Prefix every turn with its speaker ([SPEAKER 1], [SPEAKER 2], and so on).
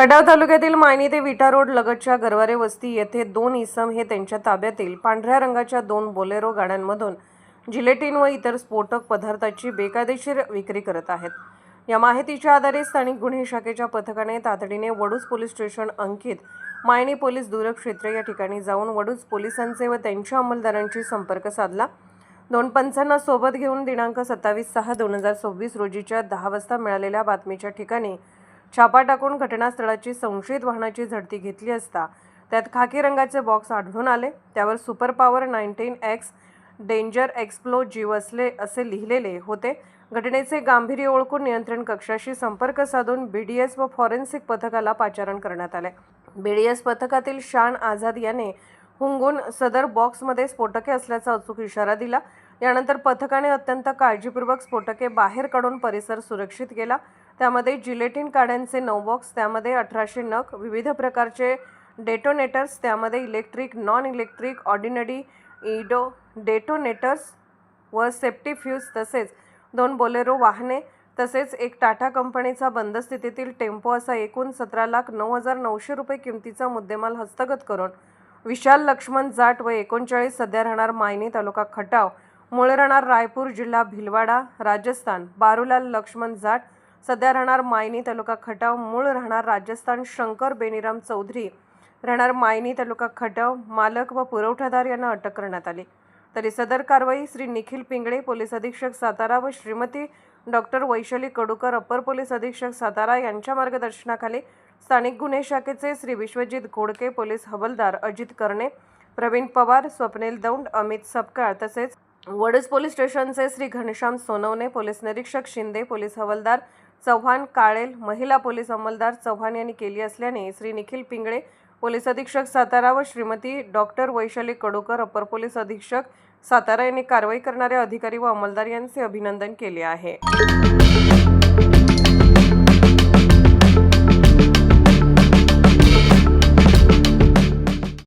[SPEAKER 1] खटाव तालुक्यातील मायनी ते विटा रोड लगतच्या गरवारे वस्ती येथे दोन इसम हे त्यांच्या ताब्यातील पांढऱ्या रंगाच्या दोन बोलेरो गाड्यांमधून जिलेटिन व इतर स्फोटक पदार्थाची बेकायदेशीर विक्री करत आहेत। या माहितीच्या आधारे स्थानिक गुन्हे शाखेच्या पथकाने तातडीने वडूज पोलीस स्टेशन अंकित मायनी पोलीस दूरक क्षेत्र या ठिकाणी जाऊन वडूज पोलिसांचे व त्यांच्या अंमलदारांशी संपर्क साधला। दोन पंचांना सोबत घेऊन दिनांक 27/6/2026 रोजीच्या 10 वाजता मिळालेल्या बातमीच्या ठिकाणी छापा टाकून घटनास्थळाची संशयित वाहनाची झडती घेतली असता त्यात खाकी रंगाचे बॉक्स आढळून आले। त्यावर super power 19X danger explosive असे लिहिलेले होते। घटनेचे गांभीर्य ओळखून नियंत्रण कक्षाशी संपर्क साधून BDS व फॉरेन्सिक पथकाला पाचारण करण्यात आले। BDS पथकातील शान आझाद याने हुंगून सदर बॉक्समध्ये स्फोटके असल्याचा अचूक इशारा दिला। यानंतर पथकाने अत्यंत काळजीपूर्वक स्फोटके बाहेर काढून परिसर सुरक्षित केला। त्यामध्ये जिलेटिन काड्यांचे 9 बॉक्स, त्यामध्ये 1800 नग, विविध प्रकारचे डेटोनेटर्स, त्यामध्ये electric, non electric, ordinary detonators व सेफ्टी फ्यूज तसेच 2 बोलेरो वाहने तसेच एक टाटा कंपनीचा बंद स्थितीतील टेम्पो असा एकूण 17,09,900 रुपये किमतीचा मुद्देमाल हस्तगत करून विशाल लक्ष्मण जाट व 39 सध्या राहणार मायनी तालुका खटाव, मूळ राहणार रायपूर जिल्हा भिलवाडा राजस्थान, बारूलाल लक्ष्मण जाट सध्या राहणार मायनी तालुका खटाव, मूळ राहणार राजस्थान, शंकर बेनीराम चौधरी राहणार मायनी तालुका खटाव, मालक व पुरवठादार यांना अटक करण्यात आली। तरी सदर कारवाई श्री निखिल पिंगळे पोलीस अधीक्षक सातारा व श्रीमती डॉक्टर वैशाली कडूकर अपर पोलीस अधीक्षक सातारा यांच्या मार्गदर्शनाखाली स्थानिक गुन्हे शाखेचे श्री विश्वजित घोडके पोलीस हवालदार अजित कर्णे, प्रवीण पवार, स्वप्नील दौंड, अमित सपकाळ तसेच वडूज पोलीस स्टेशनचे श्री घनश्याम सोनवणे, पोलीस निरीक्षक शिंदे, पोलीस हवालदार चव्हाण काळेल, महिला पोलीस अंमलदार चव्हाण यांनी केली असल्याने श्री निखिल पिंगळे पोलीस अधीक्षक सातारा व श्रीमती डॉक्टर वैशाली कडूकर अपर पोलीस अधीक्षक सातारा यांनी कारवाई करणाऱ्या अधिकारी व अंमलदार यांचे अभिनंदन केले आहे।